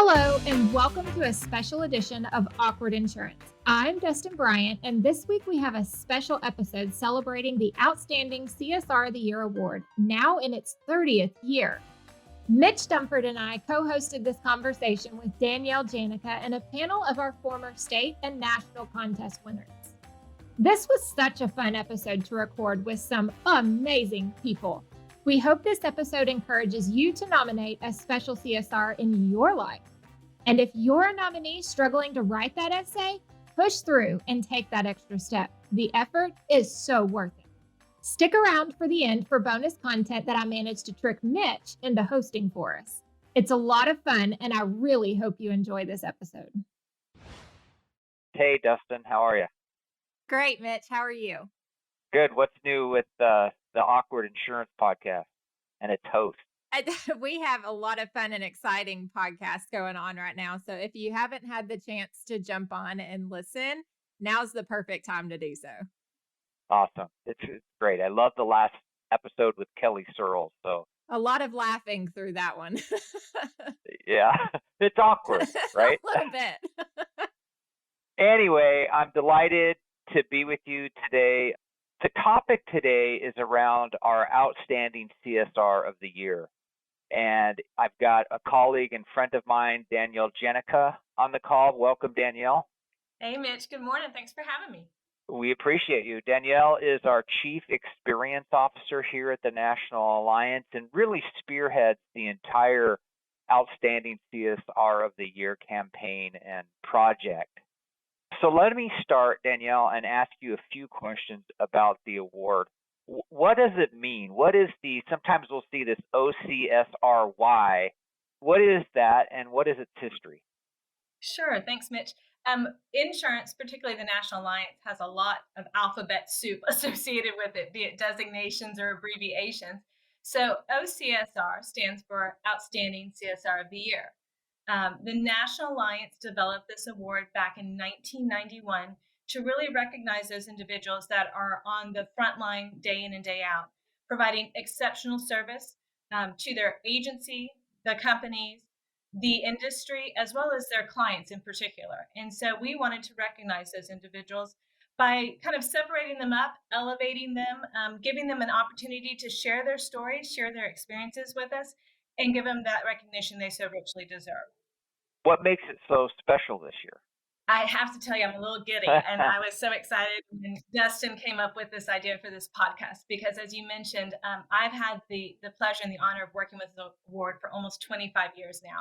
Hello, and welcome to a special edition of Awkward Insurance. I'm Dustin Bryant, and this week we have a special episode celebrating the Outstanding CSR of the Year award, now in its 30th year. Mitch Dumford and I co-hosted this conversation with Danielle Janica and a panel of our former state and national contest winners. This was such a fun episode to record with some amazing people. We hope this episode encourages you to nominate a special CSR in your life. And if you're a nominee struggling to write that essay, push through and take that extra step. The effort is so worth it. Stick around for the end for bonus content that I managed to trick Mitch into hosting for us. It's a lot of fun, and I really hope you enjoy this episode. Hey, Dustin, how are you? Great, Mitch. How are you? Good. What's new with the Awkward Insurance podcast and its host? We have a lot of fun and exciting podcasts going on right now. So if you haven't had the chance to jump on and listen, now's the perfect time to do so. Awesome. It's great. I love the last episode with Kelly Searles. So a lot of laughing through that one. Yeah, it's awkward, right? A little bit. Anyway, I'm delighted to be with you today. The topic today is around our Outstanding CSR of the Year. And I've got a colleague and friend of mine, Danielle Janica, on the call. Welcome, Danielle. Hey, Mitch. Good morning. Thanks for having me. We appreciate you. Danielle is our Chief Experience Officer here at the National Alliance and really spearheads the entire Outstanding CSR of the Year campaign and project. So let me start, Danielle, and ask you a few questions about the award. What does it mean? Sometimes we'll see this OCSRY. What is that, and what is its history? Sure. Thanks, Mitch. Insurance, particularly the National Alliance, has a lot of alphabet soup associated with it, be it designations or abbreviations. So OCSR stands for Outstanding CSR of the Year. The National Alliance developed this award back in 1991 to really recognize those individuals that are on the front line day in and day out, providing exceptional service to their agency, the companies, the industry, as well as their clients in particular. And so we wanted to recognize those individuals by kind of separating them up, elevating them, giving them an opportunity to share their stories, share their experiences with us, and give them that recognition they so richly deserve. What makes it so special this year? I have to tell you, I'm a little giddy, and I was so excited when Dustin came up with this idea for this podcast, because as you mentioned, I've had the pleasure and the honor of working with the award for almost 25 years now.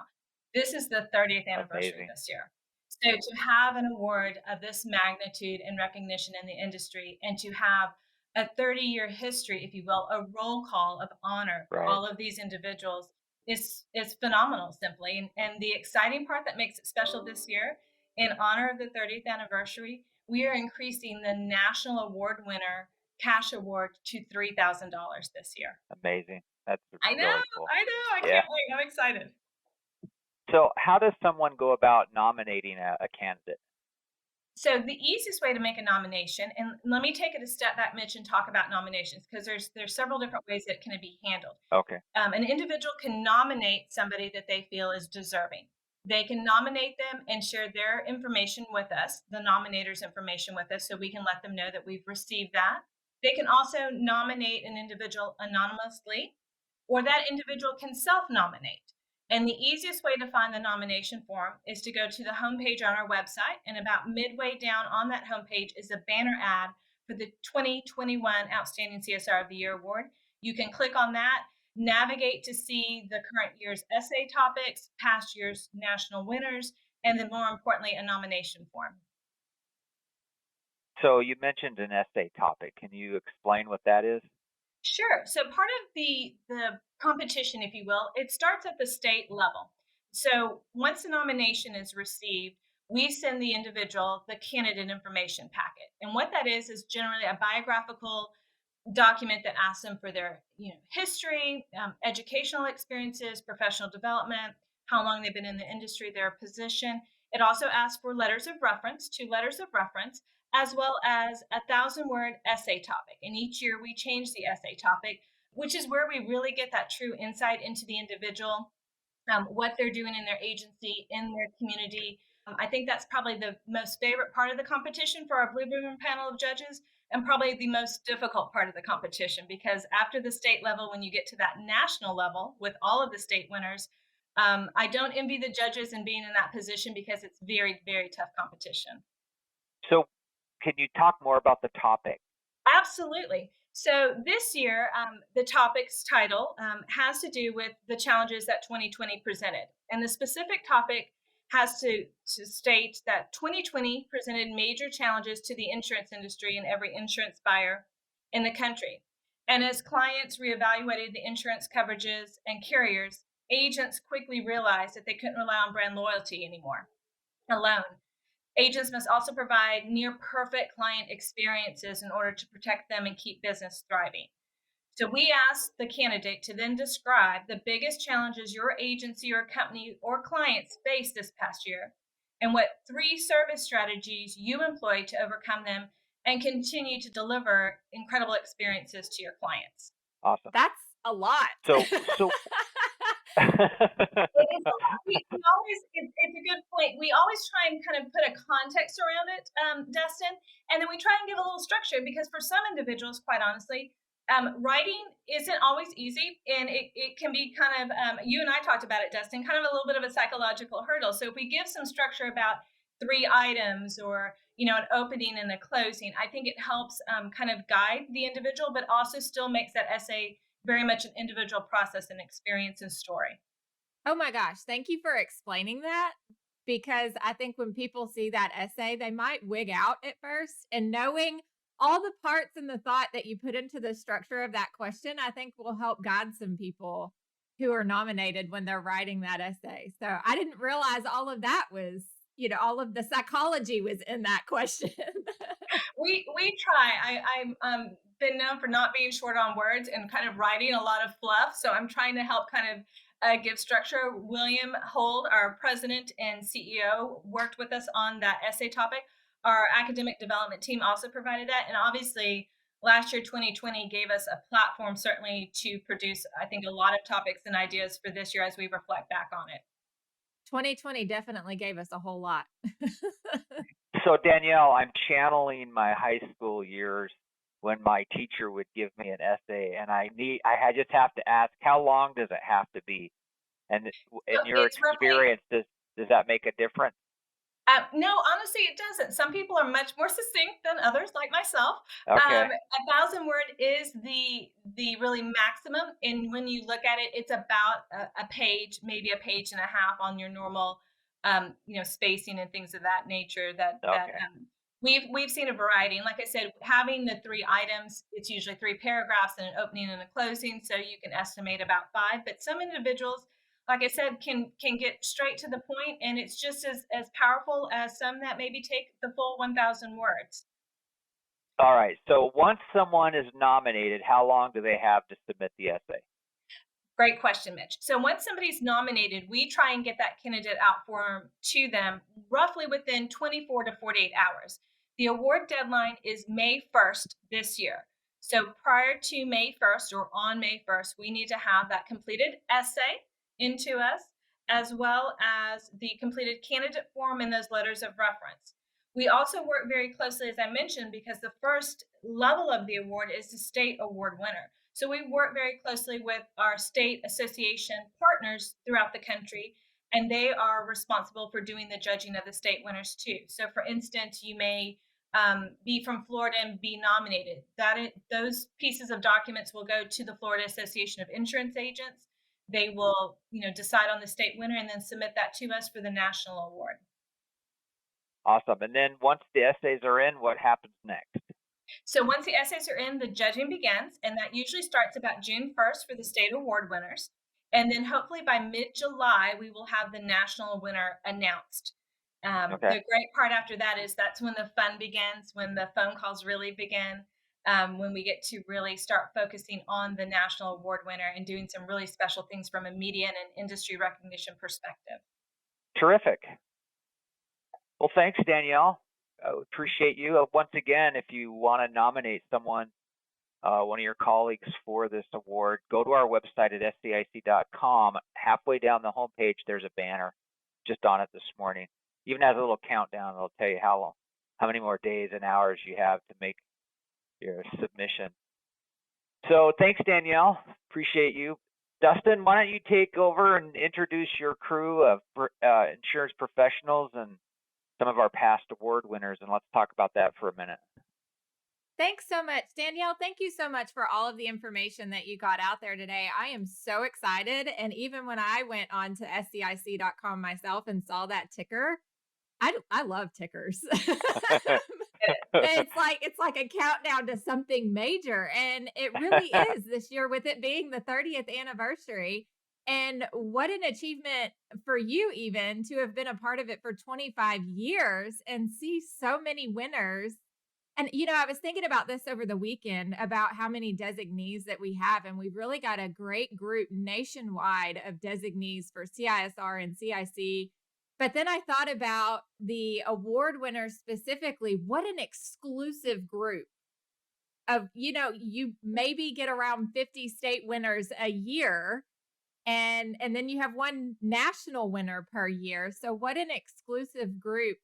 This is the 30th anniversary Amazing. This year. So to have an award of this magnitude and recognition in the industry, and to have a 30-year history, if you will, a roll call of honor for all of these individuals is phenomenal, simply. And the exciting part that makes it special this year, in honor of the 30th anniversary, we are increasing the national award winner cash award to $3,000 this year. Amazing. That's really cool. I can't wait. I'm excited. So how does someone go about nominating a candidate? So the easiest way to make a nomination, and let me take it a step back, Mitch, and talk about nominations, because there's several different ways that can be handled. Okay. An individual can nominate somebody that they feel is deserving. They can nominate them and share their information with us, the nominator's information with us, so we can let them know that we've received that. They can also nominate an individual anonymously, or that individual can self-nominate. And the easiest way to find the nomination form is to go to the homepage on our website, and about midway down on that homepage is a banner ad for the 2021 Outstanding CSR of the Year Award. You can click on that, navigate to see the current year's essay topics, past year's national winners, and then more importantly, a nomination form. So you mentioned an essay topic. Can you explain what that is? Sure. So part of the competition, if you will, it starts at the state level. So once a nomination is received, we send the individual the candidate information packet. And what that is generally a biographical document that asks them for their history, educational experiences, professional development, how long they've been in the industry, their position. It also asks for letters of reference, 2 letters of reference, as well as a 1,000-word essay topic. And each year we change the essay topic, which is where we really get that true insight into the individual what they're doing in their agency, in their community. I think that's probably the most favorite part of the competition for our Blue Ribbon panel of judges, and probably the most difficult part of the competition, because after the state level, when you get to that national level with all of the state winners, I don't envy the judges in being in that position because it's very, very tough competition. So, can you talk more about the topic? Absolutely. So this year, the topic's title has to do with the challenges that 2020 presented. And the specific topic has to state that 2020 presented major challenges to the insurance industry and every insurance buyer in the country. And as clients reevaluated the insurance coverages and carriers, agents quickly realized that they couldn't rely on brand loyalty anymore alone. Agents must also provide near perfect client experiences in order to protect them and keep business thriving. So we asked the candidate to then describe the biggest challenges your agency or company or clients faced this past year and what 3 service strategies you employed to overcome them and continue to deliver incredible experiences to your clients. Awesome. That's a lot. So It is a lot. We always, it's a good point. We always try and kind of put a context around it, Dustin, and then we try and give a little structure because for some individuals, quite honestly, writing isn't always easy, and it can be kind of, you and I talked about it, Dustin, kind of a little bit of a psychological hurdle. So if we give some structure about 3 items or an opening and a closing, I think it helps kind of guide the individual, but also still makes that essay very much an individual process and experience and story. Oh my gosh, thank you for explaining that, because I think when people see that essay, they might wig out at first, and knowing all the parts and the thought that you put into the structure of that question, I think will help guide some people who are nominated when they're writing that essay. So I didn't realize all of that was, all of the psychology was in that question. We try. I'm been known for not being short on words and kind of writing a lot of fluff. So I'm trying to help kind of give structure. William Hold, our president and CEO, worked with us on that essay topic. Our academic development team also provided that, and obviously. Last year, 2020 gave us a platform certainly to produce, I think, a lot of topics and ideas for this year as we reflect back on it. 2020 definitely gave us a whole lot. So Danielle, I'm channeling my high school years when my teacher would give me an essay, and just have to ask, how long does it have to be? And So in your it's roughly experience, does that make a difference? No, honestly, it doesn't. Some people are much more succinct than others, like myself. Okay. 1,000 word is the really maximum, and when you look at it, it's about a page, maybe a page and a half on your normal, spacing and things of that nature. That Okay. we've seen a variety, and like I said, having the 3 items, it's usually 3 paragraphs and an opening and a closing, so you can estimate about 5. But some individuals, like I said, can get straight to the point, and it's just as powerful as some that maybe take the full 1,000 words. All right. So once someone is nominated, how long do they have to submit the essay? Great question, Mitch. So once somebody's nominated, we try and get that candidate out form to them roughly within 24 to 48 hours. The award deadline is May 1st this year. So prior to May 1st or on May 1st, we need to have that completed essay into us, as well as the completed candidate form and those letters of reference. We also work very closely, as I mentioned, because the first level of the award is the state award winner. So we work very closely with our state association partners throughout the country, and they are responsible for doing the judging of the state winners too. So, for instance, you may be from Florida and be nominated. Those pieces of documents will go to the Florida Association of Insurance Agents. They will, decide on the state winner and then submit that to us for the national award. Awesome. And then once the essays are in, what happens next? So once the essays are in, the judging begins, and that usually starts about June 1st for the state award winners. And then hopefully by mid-July, we will have the national winner announced. Okay. The great part after that is that's when the fun begins, when the phone calls really begin, when we get to really start focusing on the national award winner and doing some really special things from a media and an industry recognition perspective. Terrific. Well, thanks, Danielle. I appreciate you. Once again, if you want to nominate someone one of your colleagues for this award, go to our website at scic.com. Halfway down the homepage, there's a banner just on it this morning. Even has a little countdown. It'll tell you how many more days and hours you have to make your submission. So thanks, Danielle. Appreciate you. Dustin, why don't you take over and introduce your crew of insurance professionals and some of our past award winners, and let's talk about that for a minute. Thanks so much, Danielle. Thank you so much for all of the information that you got out there today. I am so excited. And even when I went on to scic.com myself and saw that ticker, I love tickers. It's like a countdown to something major. And it really is this year, with it being the 30th anniversary. And what an achievement for you, even to have been a part of it for 25 years and see so many winners. And, I was thinking about this over the weekend about how many designees that we have. And we've really got a great group nationwide of designees for CISR and CIC. But then I thought about the award winners specifically. What an exclusive group of, you maybe get around 50 state winners a year. And then you have one national winner per year. So what an exclusive group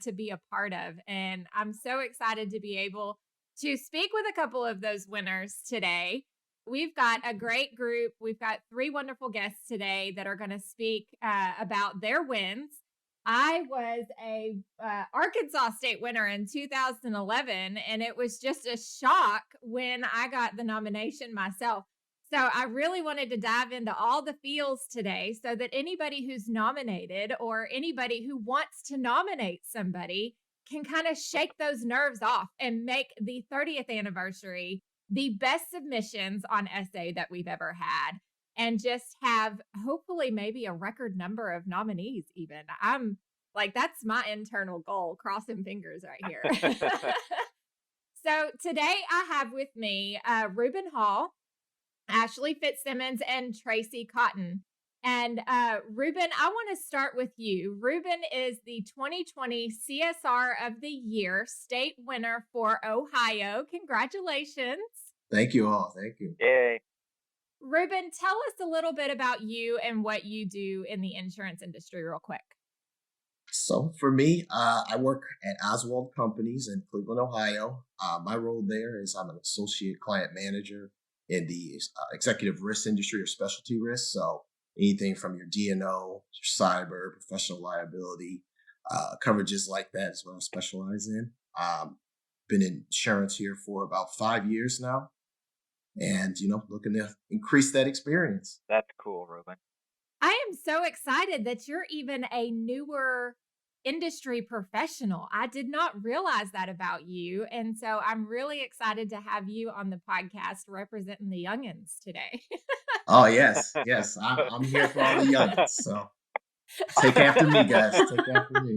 to be a part of. And I'm so excited to be able to speak with a couple of those winners today. We've got a great group. We've got 3 wonderful guests today that are going to speak about their wins. I was a Arkansas State winner in 2011, and it was just a shock when I got the nomination myself. So I really wanted to dive into all the feels today so that anybody who's nominated or anybody who wants to nominate somebody can kind of shake those nerves off and make the 30th anniversary the best submissions on essay that we've ever had, and just have hopefully maybe a record number of nominees even. I'm like, that's my internal goal, crossing fingers right here. So today I have with me Reuben Hall, Ashley Fitzsimmons, and Tracy Cotton. And Reuben, I want to start with you. Reuben is the 2020 CSR of the Year state winner for Ohio. Congratulations. Thank you all. Thank you. Yay. Reuben, tell us a little bit about you and what you do in the insurance industry real quick. So for me, I work at Oswald Companies in Cleveland, Ohio. My role there is I'm an associate client manager in the executive risk industry or specialty risk. So anything from your D&O, your cyber, professional liability, coverages like that is what I specialize in. Been in insurance here for about 5 years now, and looking to increase that experience. That's cool, Reuben. I am so excited that you're even a newer industry professional. I did not realize that about you. And so I'm really excited to have you on the podcast representing the youngins today. Oh, yes. Yes. I'm here for all the youngins. So take after me, guys. Take after me.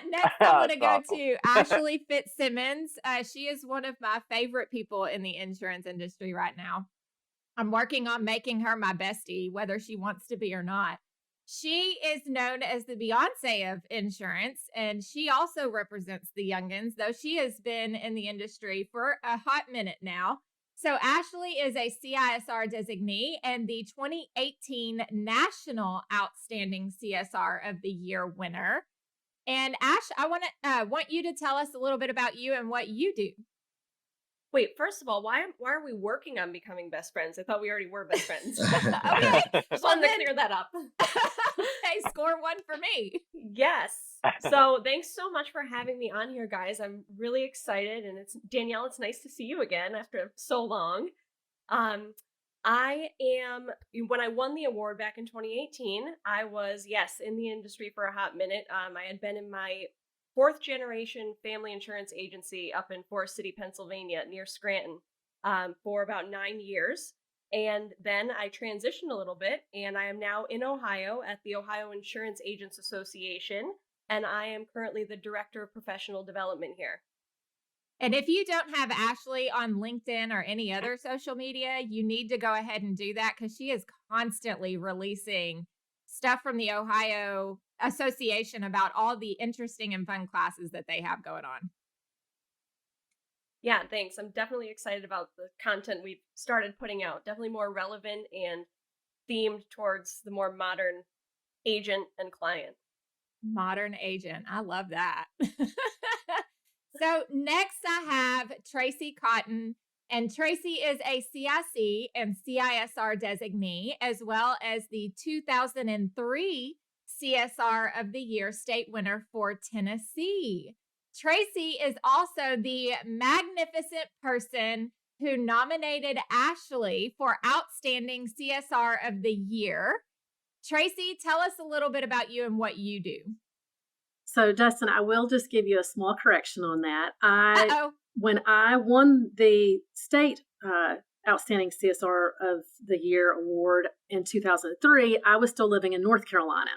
Next, I want to go to Ashley Fitzsimmons. She is one of my favorite people in the insurance industry right now. I'm working on making her my bestie, whether she wants to be or not. She is known as the Beyonce of Insurance, and she also represents the youngins, though she has been in the industry for a hot minute now. So Ashley is a CISR designee and the 2018 National Outstanding CSR of the Year winner. And Ash, I want you to tell us a little bit about you and what you do. Wait, first of all, why are we working on becoming best friends? I thought we already were best friends. Okay, just wanted to clear that up. Hey, score one for me. Yes. So thanks so much for having me on here, guys. I'm really excited, and it's Danielle. It's nice to see you again after so long. When I won the award back in 2018, I was in the industry for a hot minute. I had been in my 4th generation family insurance agency up in Forest City, Pennsylvania, near Scranton, for about 9 years. And then I transitioned a little bit, and I am now in Ohio at the Ohio Insurance Agents Association, and I am currently the Director of Professional Development here. And if you don't have Ashley on LinkedIn or any other social media, you need to go ahead and do that, because she is constantly releasing stuff from the Ohio Association about all the interesting and fun classes that they have going on. Yeah, thanks. I'm definitely excited about the content we've started putting out. Definitely more relevant and themed towards the more modern agent and client. Modern agent. I love that. So next I have Tracy Cotton. And Tracy is a CIC and CISR designee, as well as the 2003 CSR of the Year state winner for Tennessee. Tracy is also the magnificent person who nominated Ashley for Outstanding CSR of the Year. Tracy, tell us a little bit about you and what you do. So, Dustin, I will just give you a small correction on that. Uh-oh. When I won the state Outstanding CSR of the Year award in 2003, I was still living in North Carolina.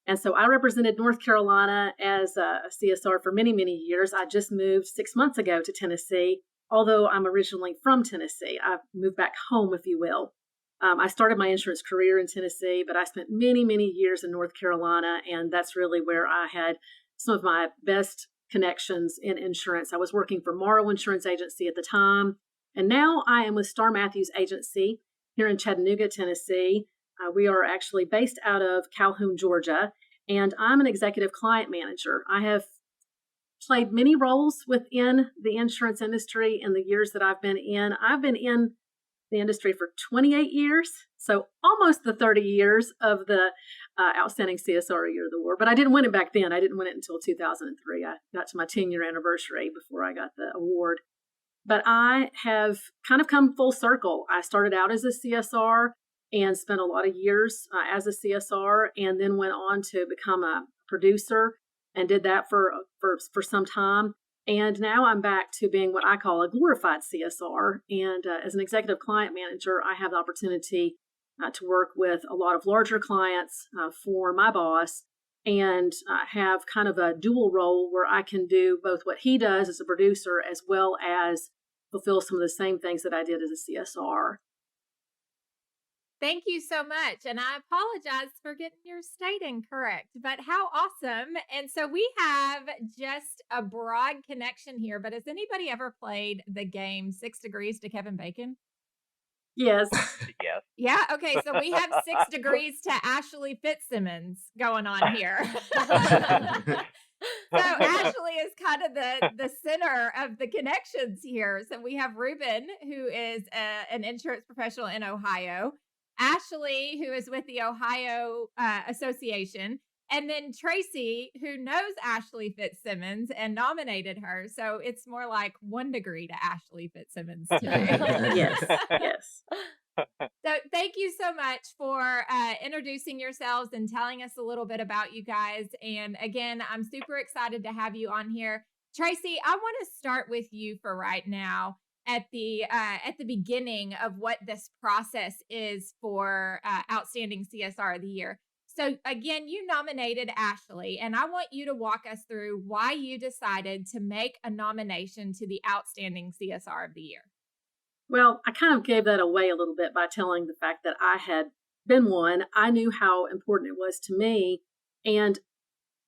And so I represented North Carolina as a CSR for many, many years. I just moved 6 months ago to Tennessee, although I'm originally from Tennessee. I moved back home, if you will. I started my insurance career in Tennessee, but I spent many, many years in North Carolina, and that's really where I had some of my best connections in insurance. I was working for Morrow Insurance Agency at the time, and now I am with Star Matthews Agency here in Chattanooga, Tennessee. We are actually based out of Calhoun, Georgia, and I'm an executive client manager. I have played many roles within the insurance industry in the years that I've been in. I've been in the industry for 28 years, so almost the 30 years of the Outstanding CSR Year of the Award. But I didn't win it back then. I didn't win it until 2003. I got to my 10-year anniversary before I got the award. But I have kind of come full circle. I started out as a CSR and spent a lot of years as a CSR, and then went on to become a producer and did that for some time. And now I'm back to being what I call a glorified CSR. And as an executive client manager, I have the opportunity to work with a lot of larger clients for my boss, and have kind of a dual role where I can do both what he does as a producer as well as fulfill some of the same things that I did as a CSR. Thank you so much. And I apologize for getting your state incorrect, but how awesome. And so we have just a broad connection here, but has anybody ever played the game 6 Degrees to Kevin Bacon? Yes. Yes. Yeah. Okay. So we have 6 degrees to Ashley Fitzsimmons going on here. So Ashley is kind of the center of the connections here. So we have Ruben, who is an insurance professional in Ohio, Ashley, who is with the Ohio Association, and then Tracy, who knows Ashley Fitzsimmons and nominated her. So it's more like 1 degree to Ashley Fitzsimmons today. Yes. Yes. So thank you so much for introducing yourselves and telling us a little bit about you guys. And again, I'm super excited to have you on here. Tracy, I want to start with you for right now at the beginning of what this process is for Outstanding CSR of the Year. So again, you nominated Ashley, and I want you to walk us through why you decided to make a nomination to the Outstanding CSR of the Year. Well, I kind of gave that away a little bit by telling the fact that I had been one. I knew how important it was to me. And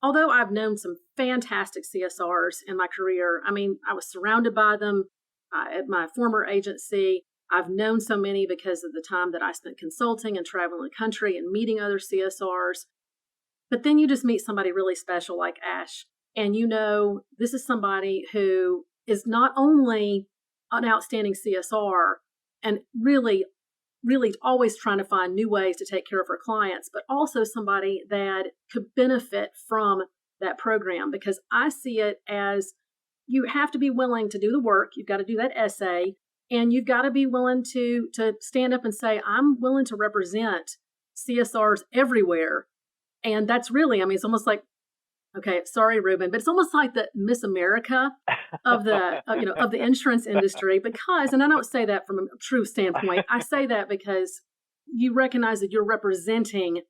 although I've known some fantastic CSRs in my career, I mean, I was surrounded by them at my former agency. I've known so many because of the time that I spent consulting and traveling the country and meeting other CSRs. But then you just meet somebody really special like Ash, and you know this is somebody who is not only an outstanding CSR and really, really always trying to find new ways to take care of her clients, but also somebody that could benefit from that program, because I see it as you have to be willing to do the work. You've got to do that essay, and you've got to be willing to stand up and say, I'm willing to represent CSRs everywhere. And that's really, I mean, it's almost like, okay, sorry, Ruben, but it's almost like the Miss America of the of the insurance industry, because, and I don't say that from a true standpoint, I say that because you recognize that you're representing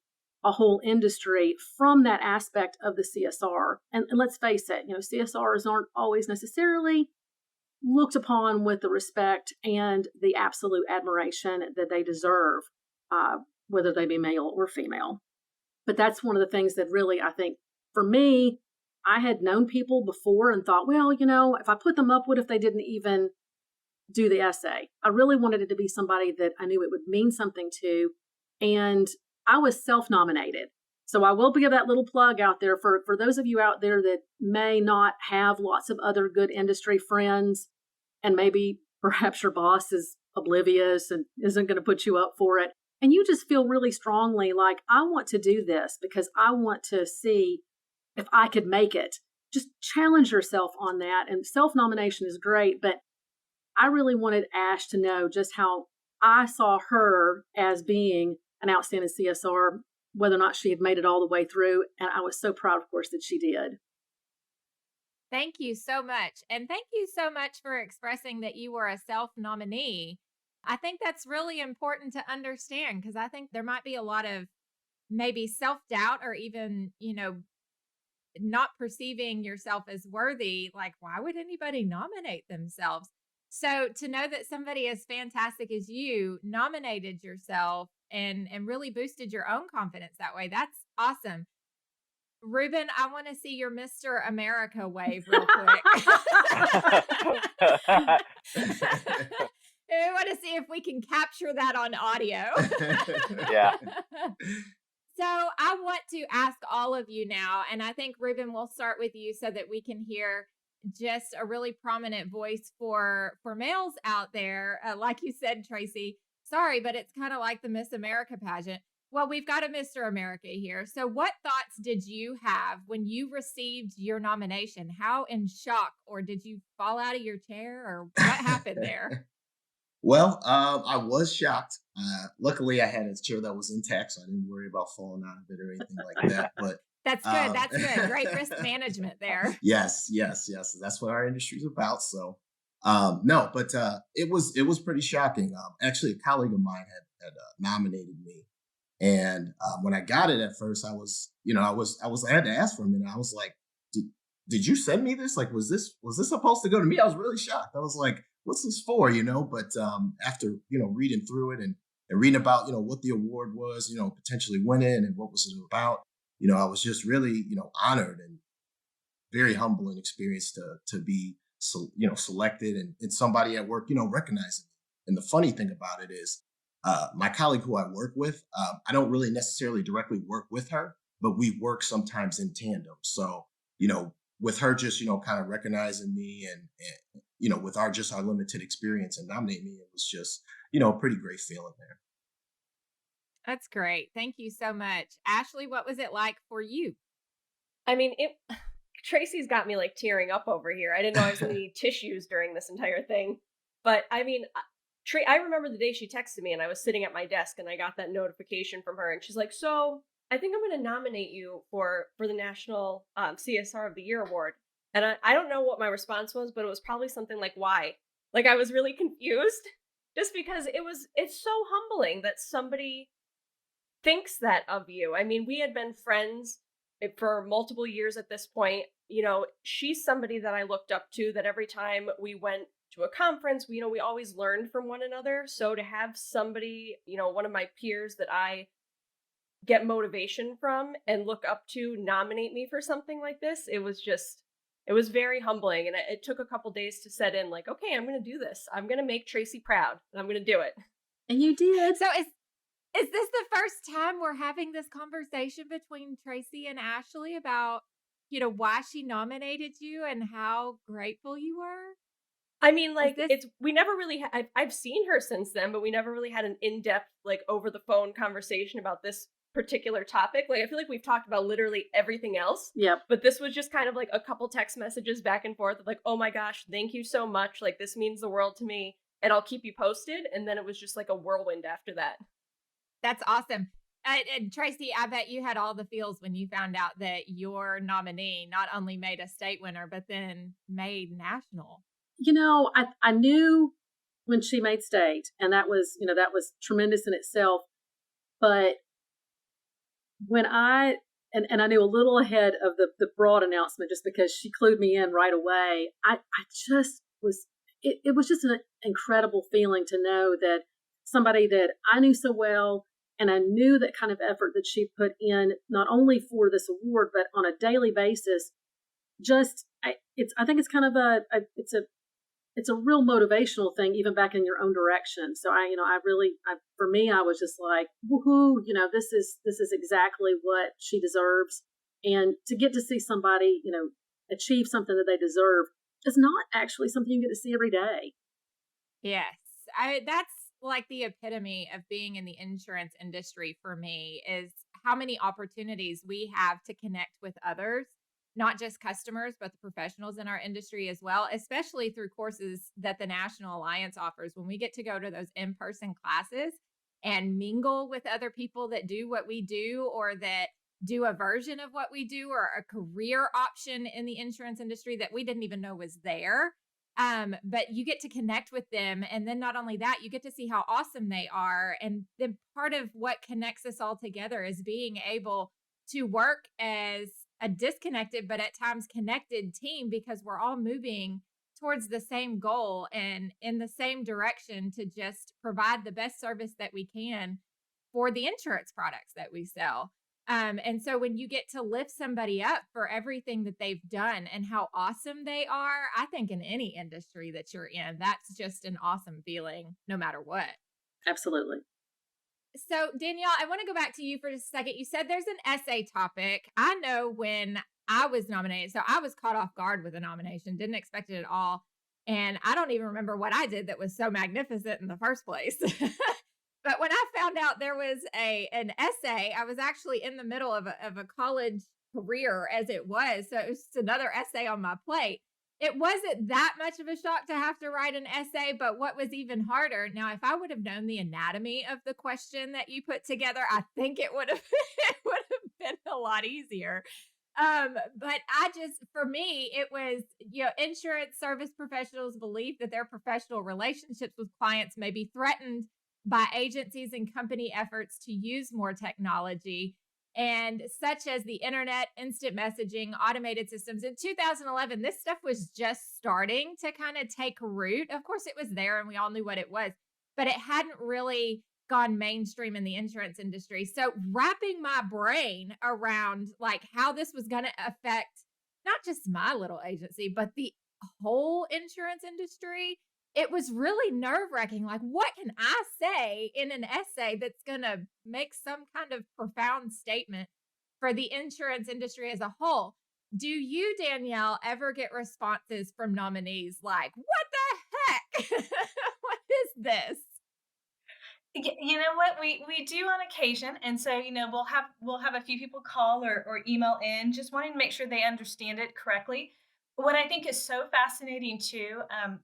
a whole industry from that aspect of the CSR. And let's face it, CSRs aren't always necessarily looked upon with the respect and the absolute admiration that they deserve, whether they be male or female. But that's one of the things that really, I think, for me, I had known people before and thought, well, if I put them up, what if they didn't even do the essay? I really wanted it to be somebody that I knew it would mean something to. And I was self-nominated. So I will give that little plug out there for those of you out there that may not have lots of other good industry friends, and maybe perhaps your boss is oblivious and isn't going to put you up for it. And you just feel really strongly like, I want to do this because I want to see if I could make it. Just challenge yourself on that. And self-nomination is great, but I really wanted Ash to know just how I saw her as being an outstanding CSR, whether or not she had made it all the way through. And I was so proud, of course, that she did. Thank you so much. And thank you so much for expressing that you were a self-nominee. I think that's really important to understand, because I think there might be a lot of maybe self-doubt or even, not perceiving yourself as worthy. Like, why would anybody nominate themselves? So to know that somebody as fantastic as you nominated yourself and really boosted your own confidence that way, that's awesome. Ruben, I want to see your Mr. America wave real quick. I want to see if we can capture that on audio. Yeah. So I want to ask all of you now, and I think, Ruben, we'll start with you so that we can hear just a really prominent voice for males out there. Like you said, Tracy, sorry, but it's kind of like the Miss America pageant. Well, we've got a Mr. America here. So what thoughts did you have when you received your nomination? How in shock, or did you fall out of your chair, or what happened there? Well, I was shocked. Luckily, I had a chair that was intact, so I didn't worry about falling out of it or anything like that. But That's good. That's good. Great risk management there. Yes. That's what our industry is about. So, no, but it was pretty shocking. Actually, a colleague of mine had nominated me, and when I got it at first, I had to ask for a minute. I was like, did you send me this? Like, was this supposed to go to me? I was really shocked. I was like, what's this for? But after reading through it and reading about what the award was, potentially winning and what was it about, I was just really honored and very humbling experience to be selected and somebody at work recognizing me. And the funny thing about it is, my colleague who I work with, I don't really necessarily directly work with her, but we work sometimes in tandem. So with her just kind of recognizing me and with our limited experience and nominating me, it was just a pretty great feeling there. That's great. Thank you so much. Ashley, what was it like for you? I mean, Tracy's got me like tearing up over here. I didn't know I was going to need tissues during this entire thing. But I mean, I remember the day she texted me and I was sitting at my desk and I got that notification from her and she's like, so I think I'm going to nominate you for the National CSR of the Year Award. And I don't know what my response was, but it was probably something like, why? Like, I was really confused just because it's so humbling that somebody thinks that of you. I mean, we had been friends for multiple years at this point. She's somebody that I looked up to, that every time we went to a conference, we always learned from one another. So to have somebody, one of my peers that I get motivation from and look up to nominate me for something like this, it was very humbling. And it took a couple days to set in, like, okay, I'm going to do this. I'm going to make Tracy proud. And I'm going to do it. And you did. So is this the first time we're having this conversation between Tracy and Ashley about, why she nominated you and how grateful you were? I mean, like, we never really, I've seen her since then, but we never really had an in-depth, like, over the phone conversation about this particular topic. Like, I feel like we've talked about literally everything else. Yep. But this was just kind of like a couple text messages back and forth of like, oh my gosh, thank you so much. Like, this means the world to me and I'll keep you posted. And then it was just like a whirlwind after that. That's awesome. And Tracy, I bet you had all the feels when you found out that your nominee not only made a state winner, but then made national. I knew when she made state, and that was tremendous in itself. But when I knew a little ahead of the broad announcement, just because she clued me in right away, I just was, it was just an incredible feeling to know that somebody that I knew so well, and I knew that kind of effort that she put in, not only for this award, but on a daily basis, I think it's kind of it's a real motivational thing, even back in your own direction. So for me, I was just like, woohoo, this is exactly what she deserves. And to get to see somebody, achieve something that they deserve is not actually something you get to see every day. Yes. That's like the epitome of being in the insurance industry for me is how many opportunities we have to connect with others, not just customers, but the professionals in our industry as well, especially through courses that the National Alliance offers. When we get to go to those in-person classes and mingle with other people that do what we do or that do a version of what we do or a career option in the insurance industry that we didn't even know was there, but you get to connect with them. And then not only that, you get to see how awesome they are. And then part of what connects us all together is being able to work as a disconnected, but at times connected team because we're all moving towards the same goal and in the same direction to just provide the best service that we can for the insurance products that we sell. And so when you get to lift somebody up for everything that they've done and how awesome they are, I think in any industry that you're in, that's just an awesome feeling no matter what. Absolutely. So, Danielle, I want to go back to you for just a second. You said there's an essay topic. I know when I was nominated, so I was caught off guard with the nomination, didn't expect it at all. And I don't even remember what I did that was so magnificent in the first place. But when I found out there was an essay, I was actually in the middle of a college career as it was. So it was just another essay on my plate. It wasn't that much of a shock to have to write an essay, but what was even harder, now, if I would have known the anatomy of the question that you put together, I think it would have, it would have been a lot easier. But for me, it was, insurance service professionals believe that their professional relationships with clients may be threatened by agencies and company efforts to use more technology and such as the internet, instant messaging, automated systems. In 2011, this stuff was just starting to kind of take root. Of course, it was there and we all knew what it was, but it hadn't really gone mainstream in the insurance industry. So wrapping my brain around like how this was going to affect not just my little agency, but the whole insurance industry, it was really nerve wracking. Like, what can I say in an essay that's going to make some kind of profound statement for the insurance industry as a whole? Do you, Danielle, ever get responses from nominees like, what the heck? What is this? You know what, we do on occasion, and so we'll have a few people call or email in just wanting to make sure they understand it correctly. What I think is so fascinating too,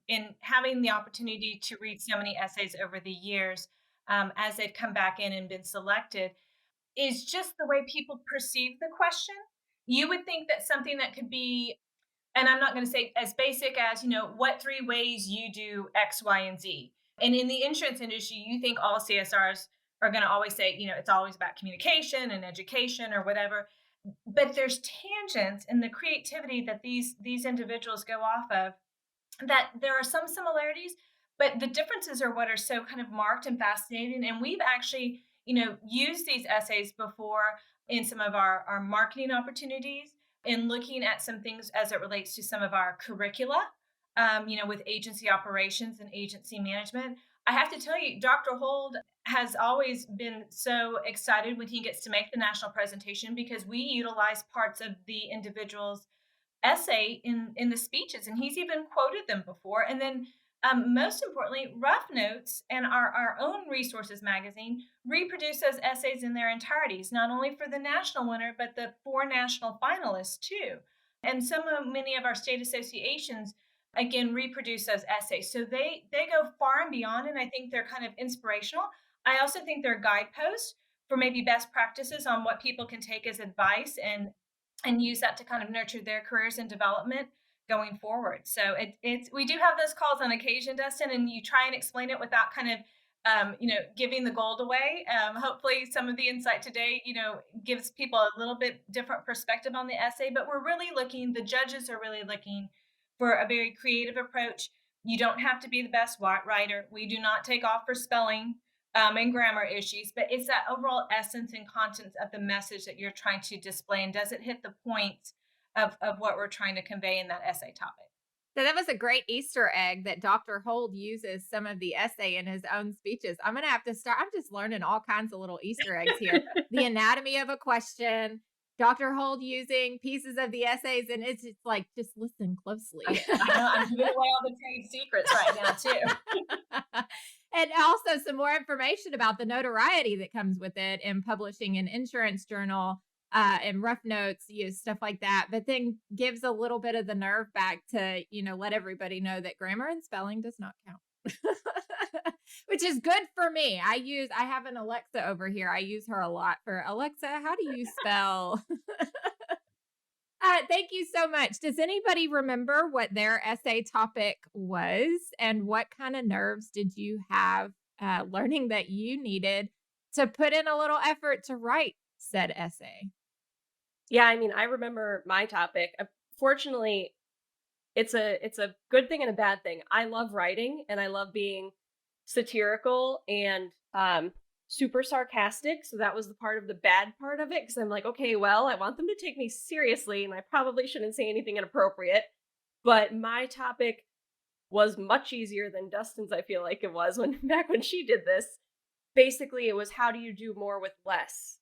in having the opportunity to read so many essays over the years, as they've come back in and been selected, is just the way people perceive the question. You would think that something that could be, and I'm not going to say as basic as, what 3 ways you do X, Y, and Z. And in the insurance industry, you think all CSRs are going to always say, it's always about communication and education or whatever. But there's tangents in the creativity that these individuals go off of, that there are some similarities, but the differences are what are so kind of marked and fascinating. And we've actually, used these essays before in some of our marketing opportunities, in looking at some things as it relates to some of our curricula, with agency operations and agency management. I have to tell you, Dr. Hold has always been so excited when he gets to make the national presentation because we utilize parts of the individual's essay in the speeches, and he's even quoted them before. And then, most importantly, Rough Notes and our own resources magazine reproduce those essays in their entireties, not only for the national winner, but the 4 national finalists too. And many of our state associations again reproduce those essays. So they go far and beyond, and I think they're kind of inspirational. I also think they're guideposts for maybe best practices on what people can take as advice and use that to kind of nurture their careers and development going forward. So it's we do have those calls on occasion, Dustin, and you try and explain it without kind of giving the gold away. Hopefully, some of the insight today, gives people a little bit different perspective on the essay. But we're really looking; the judges are really looking for a very creative approach. You don't have to be the best writer. We do not take off for spelling and grammar issues, but it's that overall essence and contents of the message that you're trying to display, and does it hit the points of what we're trying to convey in that essay topic. So that was a great Easter egg that Dr. Hold uses some of the essay in his own speeches. I'm going to have to start. I'm just learning all kinds of little Easter eggs here. The anatomy of a question, Dr. Hold using pieces of the essays, and it's just like, just listen closely. I know, I'm giving away all the trade secrets right now too. And also some more information about the notoriety that comes with it in publishing an insurance journal. And rough notes, stuff like that, but then gives a little bit of the nerve back to, let everybody know that grammar and spelling does not count, which is good for me. I have an Alexa over here. I use her a lot for Alexa. How do you spell? Thank you so much. Does anybody remember what their essay topic was and what kind of nerves did you have learning that you needed to put in a little effort to write said essay? Yeah, I mean, I remember my topic. Fortunately, it's a good thing and a bad thing. I love writing and I love being satirical and super sarcastic. So that was the part of the bad part of it, because I'm like, okay, well, I want them to take me seriously and I probably shouldn't say anything inappropriate. But my topic was much easier than Dustin's, I feel like it was back when she did this. Basically, it was, how do you do more with less?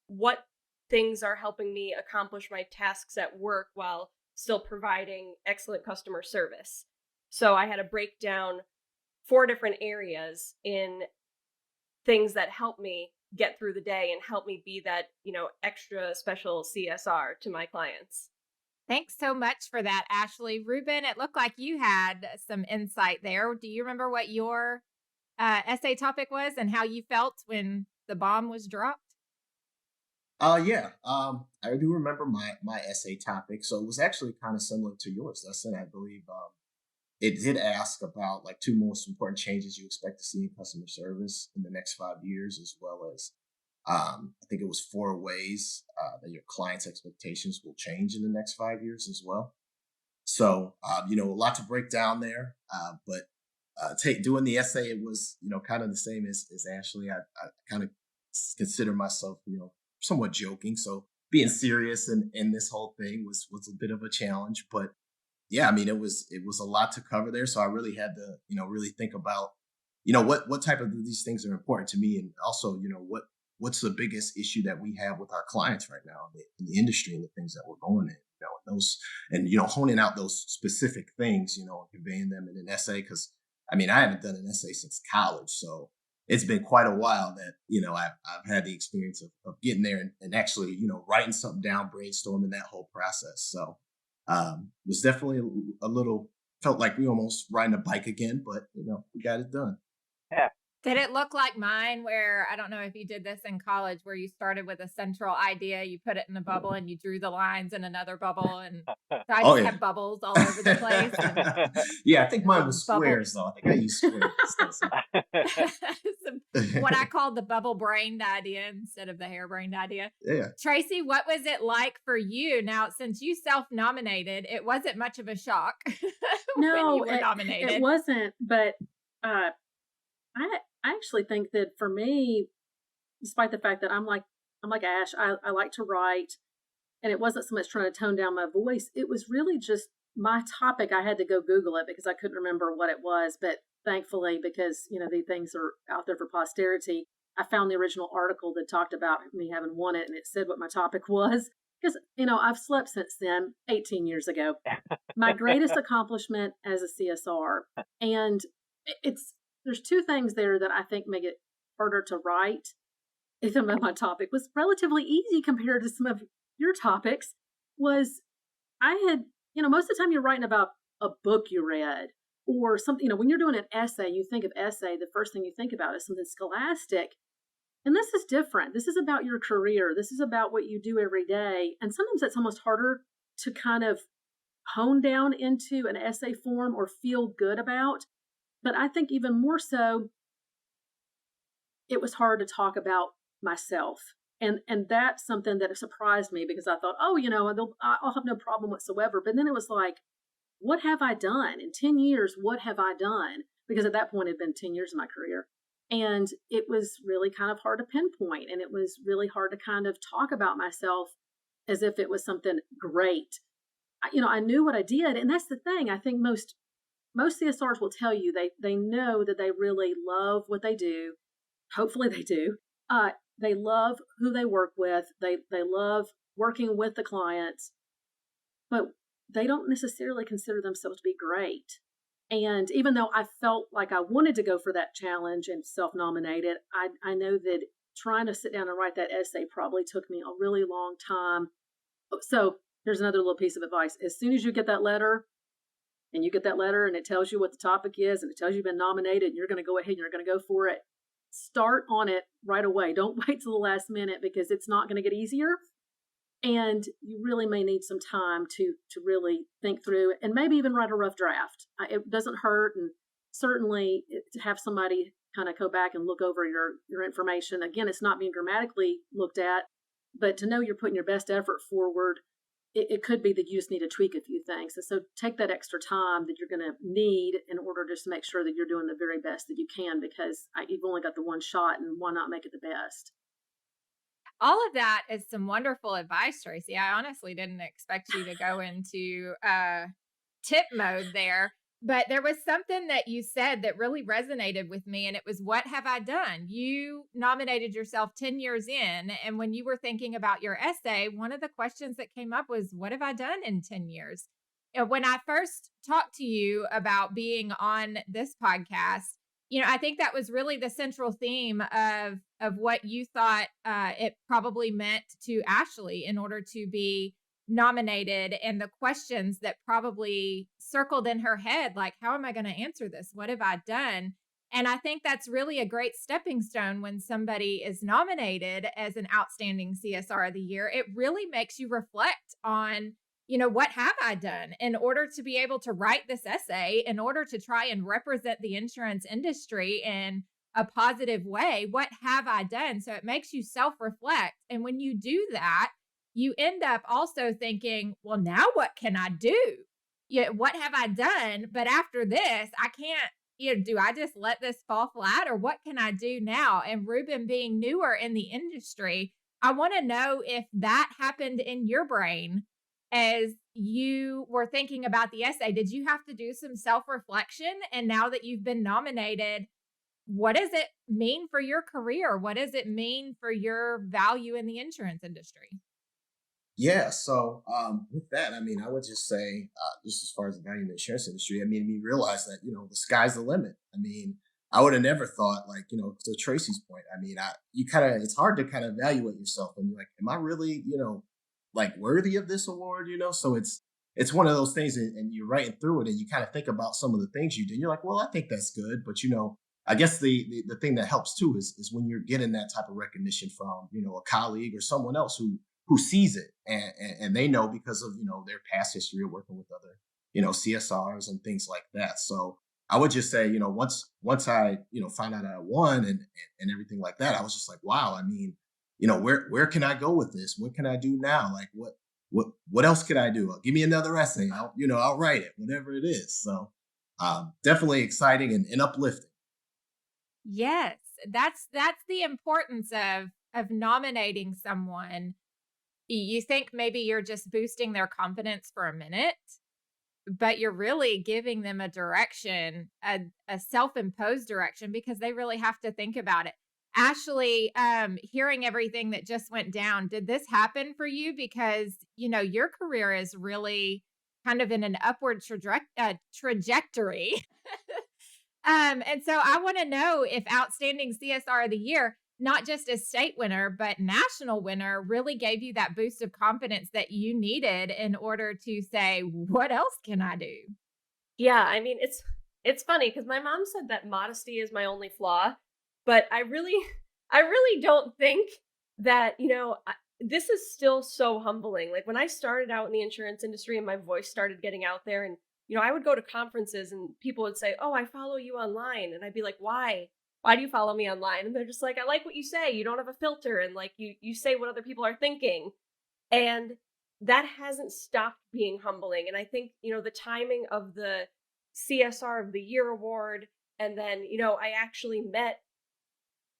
What things are helping me accomplish my tasks at work while still providing excellent customer service. So I had to break down 4 different areas in things that help me get through the day and help me be that, extra special CSR to my clients. Thanks so much for that, Ashley. Ruben, it looked like you had some insight there. Do you remember what your essay topic was and how you felt when the bomb was dropped? Yeah. I do remember my essay topic. So it was actually kind of similar to yours, Dustin. I believe it did ask about like 2 most important changes you expect to see in customer service in the next 5 years, as well as I think it was 4 ways that your clients' expectations will change in the next 5 years as well. So a lot to break down there. But doing the essay, it was kind of the same as Ashley. I kind of consider myself somewhat joking. So being serious in this whole thing was a bit of a challenge, but yeah, I mean, it was a lot to cover there. So I really had to, really think about, what type of these things are important to me. And also, what's the biggest issue that we have with our clients right now in the industry and the things that we're going in, and honing out those specific things, and conveying them in an essay. Cause I mean, I haven't done an essay since college. So it's been quite a while that, I've had the experience of getting there and actually, writing something down, brainstorming that whole process. So was definitely felt like we almost riding a bike again, but, we got it done. Yeah. Did it look like mine where, I don't know if you did this in college, where you started with a central idea, you put it in a bubble and you drew the lines in another bubble, and so I just have bubbles all over the place. Yeah, I think mine was squares though. I think I used squares. What I called the bubble brained idea instead of the harebrained idea. Yeah. Tracy, what was it like for you? Now, since you self-nominated, it wasn't much of a shock. No, when you were nominated. It wasn't, but I actually think that for me, despite the fact that I'm like Ash, I like to write, and it wasn't so much trying to tone down my voice. It was really just my topic. I had to go Google it because I couldn't remember what it was. But thankfully, because these things are out there for posterity, I found the original article that talked about me having won it, and it said what my topic was. Because I've slept since then, 18 years ago. My greatest accomplishment as a CSR, and there's 2 things there that I think make it harder to write, even though my topic was relatively easy compared to some of your topics, was I had, most of the time you're writing about a book you read or something, when you're doing an essay, you think of essay, the first thing you think about is something scholastic. And this is different. This is about your career. This is about what you do every day. And sometimes it's almost harder to kind of hone down into an essay form or feel good about. But I think even more so, it was hard to talk about myself. And that's something that surprised me, because I thought, I'll have no problem whatsoever. But then it was like, what have I done? In 10 years, what have I done? Because at that point, it had been 10 years of my career. And it was really kind of hard to pinpoint. And it was really hard to kind of talk about myself as if it was something great. I knew what I did, and that's the thing. I think most CSRs will tell you they know that they really love what they do. Hopefully, they do. They love who they work with. They love working with the clients, but they don't necessarily consider themselves to be great. And even though I felt like I wanted to go for that challenge and self-nominated, I know that trying to sit down and write that essay probably took me a really long time. So here's another little piece of advice. As soon as you get that letter, and it tells you what the topic is, and it tells you you've been nominated, and you're going to go ahead and you're going to go for it, start on it right away. Don't wait till the last minute, because it's not going to get easier. And you really may need some time to really think through it, and maybe even write a rough draft. It doesn't hurt, and certainly to have somebody kind of go back and look over your information. Again, it's not being grammatically looked at, but to know you're putting your best effort forward, it could be that you just need to tweak a few things. And so take that extra time that you're going to need in order just to make sure that you're doing the very best that you can, because you've only got the one shot, and why not make it the best? All of that is some wonderful advice, Tracy. I honestly didn't expect you to go into tip mode there, but there was something that you said that really resonated with me, and it was, what have I done? You nominated yourself 10 years in, and when you were thinking about your essay, one of the questions that came up was, what have I done in 10 years? When I first talked to you about being on this podcast, I think that was really the central theme of what you thought it probably meant to Ashley in order to be nominated, and the questions that probably circled in her head, like, how am I going to answer this? What have I done? And I think that's really a great stepping stone when somebody is nominated as an outstanding CSR of the year. It really makes you reflect on, what have I done in order to be able to write this essay, in order to try and represent the insurance industry in a positive way? What have I done? So it makes you self-reflect. And when you do that, you end up also thinking, well, now what can I do? What have I done? But after this, I can't, do I just let this fall flat, or what can I do now? And Ruben, being newer in the industry, I want to know if that happened in your brain as you were thinking about the essay. Did you have to do some self-reflection? And now that you've been nominated, what does it mean for your career? What does it mean for your value in the insurance industry? Yeah, so with that, I mean, I would just say, just as far as the value in the insurance industry, I mean, we realize that, the sky's the limit. I mean, I would have never thought, like, to Tracy's point, I mean, it's hard to kind of evaluate yourself and you're like, am I really, like worthy of this award, So it's one of those things, and you're writing through it and you kind of think about some of the things you did. You're like, well, I think that's good. But, I guess the thing that helps too is when you're getting that type of recognition from, a colleague or someone else who sees it, and they know because of their past history of working with other CSRs and things like that. So I would just say, once I found out I won and everything like that, I was just like, wow. I mean, where can I go with this? What can I do now? Like what else could I do? Give me another essay. I'll write it, whatever it is. So definitely exciting and uplifting. Yes, that's the importance of nominating someone. You think maybe you're just boosting their confidence for a minute, but you're really giving them a direction, a self-imposed direction, because they really have to think about it. Ashley, hearing everything that just went down, did this happen for you? Because, your career is really kind of in an upward trajectory. And so I want to know if Outstanding CSR of the Year, not just a state winner, but national winner, really gave you that boost of confidence that you needed in order to say, what else can I do? Yeah, I mean, it's funny because my mom said that modesty is my only flaw, but I really I really don't think that, this is still so humbling. Like when I started out in the insurance industry and my voice started getting out there, and I would go to conferences and people would say, "Oh, I follow you online." And I'd be like, "Why? Why do you follow me online?" And they're just like, "I like what you say. You don't have a filter, and like you say what other people are thinking." And that hasn't stopped being humbling. And I think, the timing of the CSR of the Year award, and then, I actually met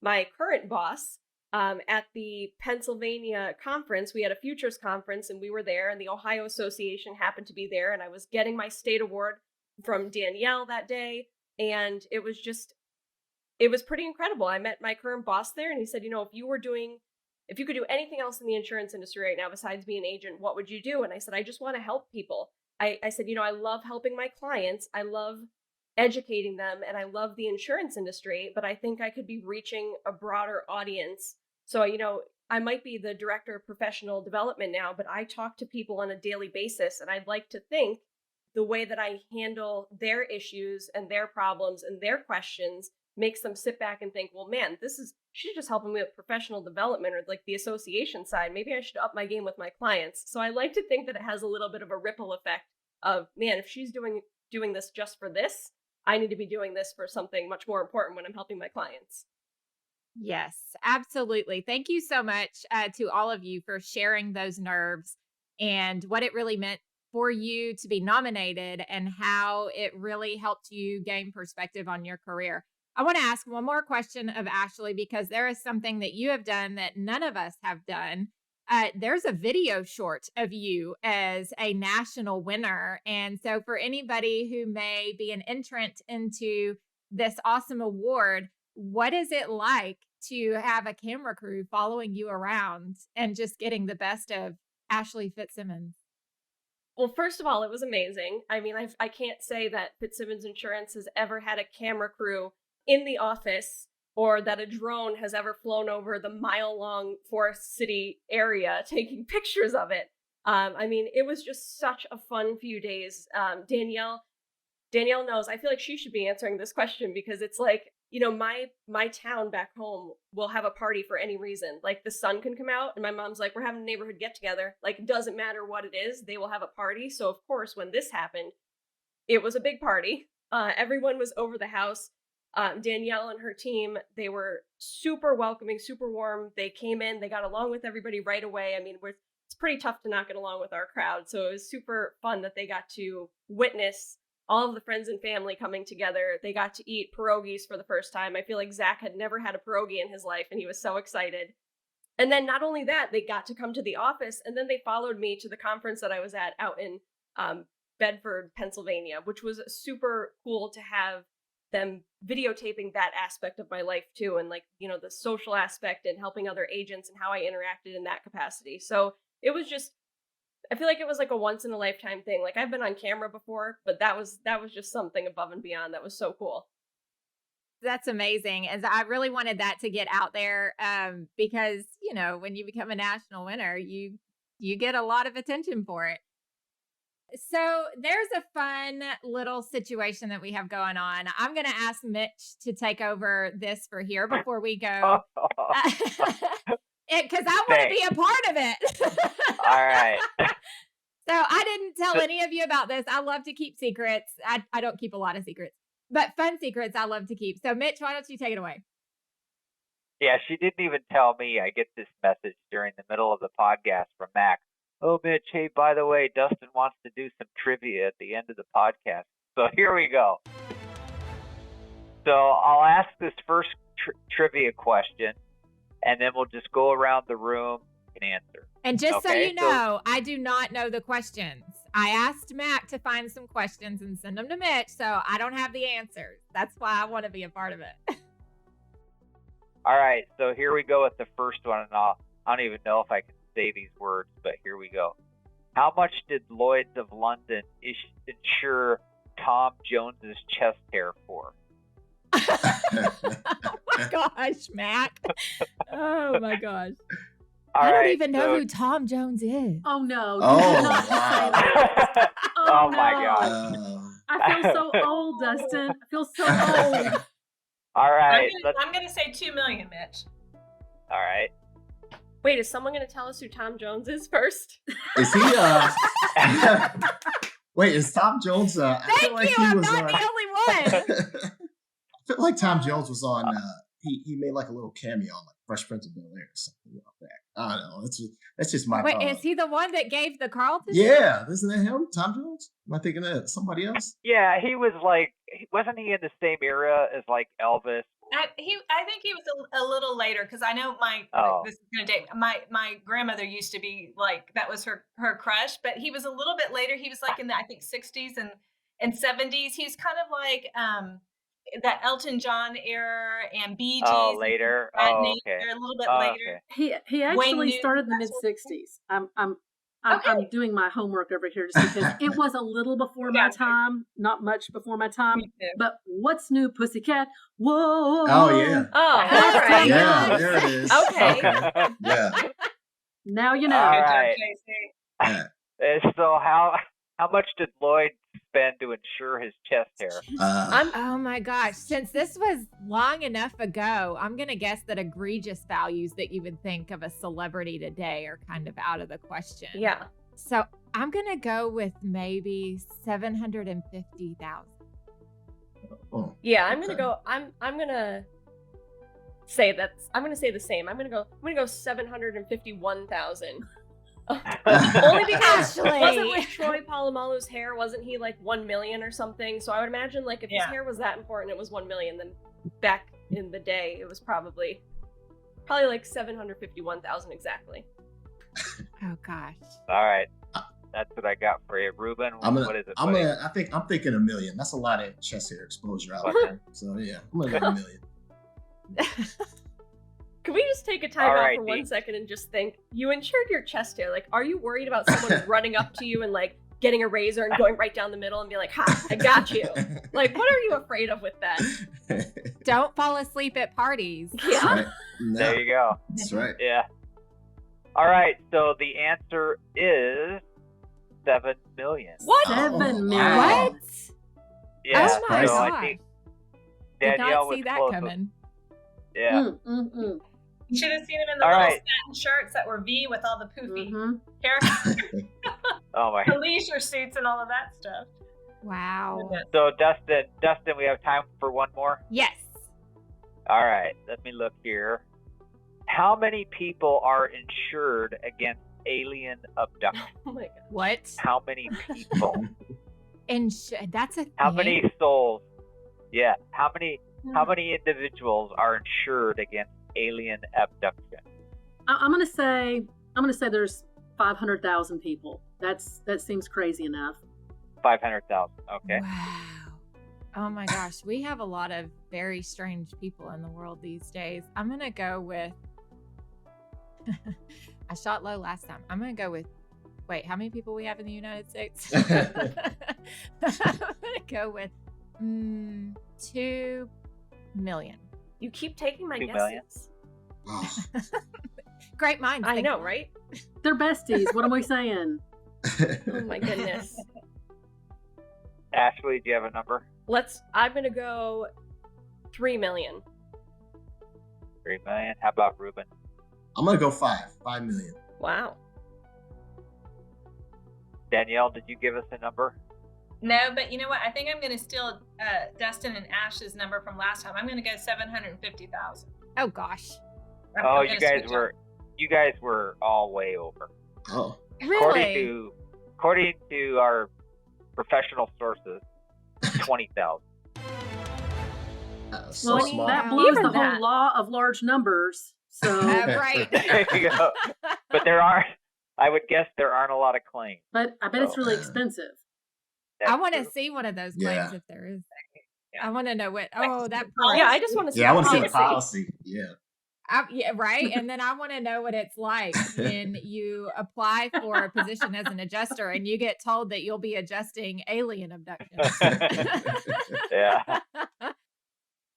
my current boss at the Pennsylvania conference. We had a futures conference and we were there, and the Ohio Association happened to be there. And I was getting my state award from Danielle that day. And it was pretty incredible. I met my current boss there, and he said, if you could do anything else in the insurance industry right now besides be an agent, what would you do? And I said, I just want to help people. I said, I love helping my clients. I love educating them, and I love the insurance industry, but I think I could be reaching a broader audience. So, I might be the director of professional development now, but I talk to people on a daily basis, and I'd like to think the way that I handle their issues and their problems and their questions makes them sit back and think, well, man, she's just helping me with professional development or like the association side. Maybe I should up my game with my clients. So I like to think that it has a little bit of a ripple effect of, man, if she's doing this just for this, I need to be doing this for something much more important when I'm helping my clients. Yes, absolutely. Thank you so much to all of you for sharing those nerves and what it really meant for you to be nominated and how it really helped you gain perspective on your career. I want to ask one more question of Ashley, because there is something that you have done that none of us have done. There's a video short of you as a national winner. And so for anybody who may be an entrant into this awesome award, what is it like to have a camera crew following you around and just getting the best of Ashley Fitzsimmons? Well, first of all, it was amazing. I mean, I can't say that Fitzsimmons Insurance has ever had a camera crew in the office, or that a drone has ever flown over the mile-long Forest City area taking pictures of it. I mean, it was just such a fun few days. Danielle knows. I feel like she should be answering this question, because it's like, my town back home will have a party for any reason. Like the sun can come out and my mom's like, we're having a neighborhood get together. Like, it doesn't matter what it is, they will have a party. So of course, when this happened, it was a big party. Everyone was over the house. Danielle and her team, they were super welcoming, super warm. They came in, they got along with everybody right away. I mean, it's pretty tough to not get along with our crowd. So it was super fun that they got to witness all of the friends and family coming together. They got to eat pierogies for the first time. I feel like Zach had never had a pierogi in his life, and he was so excited. And then not only that, they got to come to the office, and then they followed me to the conference that I was at out in Bedford, Pennsylvania, which was super cool to have them videotaping that aspect of my life too. And like, the social aspect and helping other agents and how I interacted in that capacity. So it was just, I feel like it was like a once in a lifetime thing. Like, I've been on camera before, but that was just something above and beyond. That was so cool. That's amazing. And I really wanted that to get out there because, when you become a national winner, you get a lot of attention for it. So there's a fun little situation that we have going on. I'm going to ask Mitch to take over this for here before we go. Because I want to be a part of it. All right. So I didn't tell any of you about this. I love to keep secrets. I don't keep a lot of secrets, but fun secrets I love to keep. So Mitch, why don't you take it away? Yeah, she didn't even tell me. I get this message during the middle of the podcast from Mac. Oh, Mitch, hey, by the way, Dustin wants to do some trivia at the end of the podcast. So here we go. So I'll ask this first trivia question, and then we'll just go around the room and answer. And just so you know, I do not know the questions. I asked Mac to find some questions and send them to Mitch, so I don't have the answers. That's why I want to be a part of it. All right, so here we go with the first one, and I don't even know if I can say these words, but here we go. How much did Lloyd's of London insure Tom Jones's chest hair for? Oh my gosh, Mac. Oh my gosh. I don't even know who Tom Jones is. Oh no. Oh, wow. Oh my gosh. I feel so old, Dustin. I feel so old. All right. I'm going to say 2 million, Mitch. All right. Wait, is someone going to tell us who Tom Jones is first? Is he? Wait, is Tom Jones? I feel like he I'm was, not the only one. I feel like Tom Jones was on. He made like a little cameo on like Fresh Prince of Bel-Air or something like that. I don't know. That's just my. Wait, is he the one that gave the Carlton? Yeah, isn't that him, Tom Jones? Am I thinking of somebody else? Yeah, he was like wasn't he in the same era as like Elvis? I think he was a little later because I know Oh, this is gonna date my grandmother used to be like that was her crush, but he was a little bit later. He was like in the I think 60s and 70s. He's kind of like that Elton John era and Bee oh, Gees and things later. of that Oh, okay. nature. A little bit Oh, later. okay. He Wayne actually Newton, started in the that mid sort of thing. '60s. I'm Okay. doing my homework over here just because it was a little before my Yeah, time, not much before my time. me too. But what's new, Pussycat? Whoa! Oh yeah. Oh, All all right. right. Yeah, there it is. Okay. Yeah. Now you All know. Good job, right. Tracy. Yeah. So how much did Lloyd spend to insure his chest hair? I'm Oh my gosh. Since this was long enough ago, I'm going to guess that egregious values that you would think of a celebrity today are kind of out of the question. yeah. So I'm going to go with maybe 750,000. Oh, Yeah, I'm okay. gonna go. I'm gonna say I'm gonna say the same. I'm gonna go 751,000. Only because Ashley. wasn't like Troy Polamalu's hair? Wasn't he like 1 million or something? So I would imagine like if his Yeah. hair was that important, it was 1 million. Then back in the day, it was probably like 751,000 exactly. Oh gosh. All right. That's what I got for you, Ruben. What is it? buddy? I'm thinking $1 million. That's a lot of chest hair exposure out Okay. there. So yeah, I'm gonna go $1 million. Can we just take a time All out right, for Dee. 1 second and just think, you insured your chest hair. Like, are you worried about someone running up to you and like getting a razor and going right down the middle and be like, ha, I got you? Like, what are you afraid of with that? Don't fall asleep at parties. That's right. No, There you go. that's right. Yeah. All right. So the answer is 7 million. What? Oh, 7 million. wow. What? Yeah. Oh my so I gosh. think Did Danielle not was see that close. coming. Yeah. You should have seen him in the All little right. satin shirts that were V with all the poofy Mhm. hair, Oh my. the leisure suits, and all of that stuff. Wow. Goodness. So Dustin, we have time for one more. Yes. All right. Let me look here. How many people are insured against alien abduction? Oh my god. What? How many people? And that's a thing. How many souls? Yeah. How many individuals are insured against alien abduction? I'm gonna say there's 500,000 people. That seems crazy enough. 500,000. Okay. Wow. Oh my gosh. We have a lot of very strange people in the world these days. I'm going to go with, I shot low last time. I'm going to go with, wait, how many people we have in the United States? I'm going to go with 2 million. You keep taking my 2 guesses. million? Oh. Great minds. I think know, alike. right? They're besties. What am I saying? Oh my goodness. Ashley, do you have a number? I'm gonna go 3 million. 3 million. How about Ruben? I'm gonna go 5 million. Wow. Danielle, did you give us a number? No, but you know what? I think I'm going to steal Dustin and Ash's number from last time. I'm going to go 750,000. Oh gosh. Oh, you guys were all way over. Oh. Really? According to our professional sources, 20,000. So Well, small. that blows Even the whole that. law of large numbers. So, Right. There you go. But I would guess there aren't a lot of claims. but I bet it's really Oh. expensive. I That's want to true. see one of those claims Yeah. if there is. Yeah. I want to know what. Like, Oh, that policy. Yeah, I just want to see. Yeah, I want to see the the policy. Yeah. Yeah, right. And then I want to know what it's like when you apply for a position as an adjuster and you get told that you'll be adjusting alien abductions. Yeah.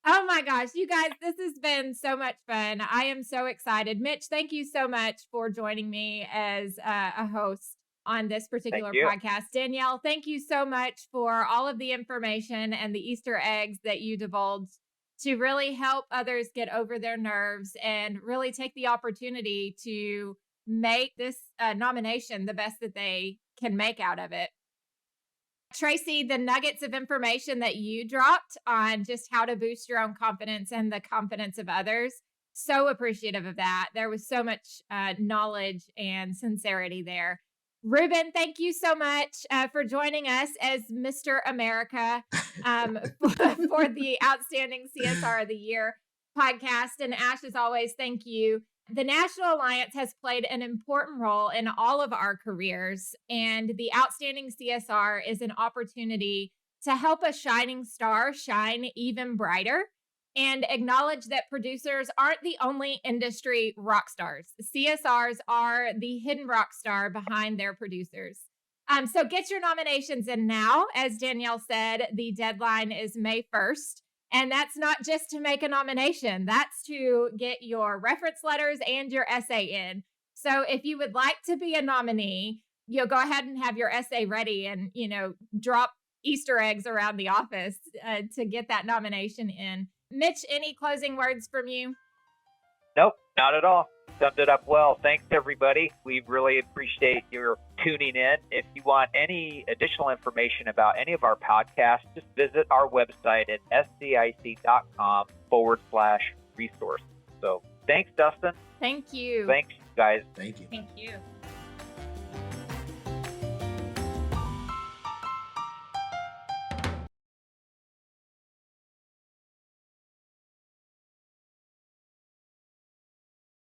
Oh my gosh, you guys, this has been so much fun. I am so excited. Mitch, thank you so much for joining me as a host on this particular you. podcast. Danielle, thank you so much for all of the information and the Easter eggs that you divulged to really help others get over their nerves and really take the opportunity to make this nomination the best that they can make out of it. Tracy, the nuggets of information that you dropped on just how to boost your own confidence and the confidence of others, so appreciative of that. There was so much knowledge and sincerity there. Ruben, thank you so much for joining us as Mr. America for the Outstanding CSR of the Year podcast. And Ash, as always, thank you. The National Alliance has played an important role in all of our careers, and the Outstanding CSR is an opportunity to help a shining star shine even brighter and acknowledge that producers aren't the only industry rock stars. CSRs are the hidden rock star behind their producers. So get your nominations in now. As Danielle said, the deadline is May 1st. And that's not just to make a nomination. That's to get your reference letters and your essay in. So if you would like to be a nominee, go ahead and have your essay ready and, drop Easter eggs around the office to get that nomination in. Mitch, any closing words from you? Nope, not at all. Summed it up well. Thanks, everybody. We really appreciate your tuning in. If you want any additional information about any of our podcasts, just visit our website at scic.com/resource. So thanks, Dustin. Thank you. Thanks, guys. Thank you. Thank you.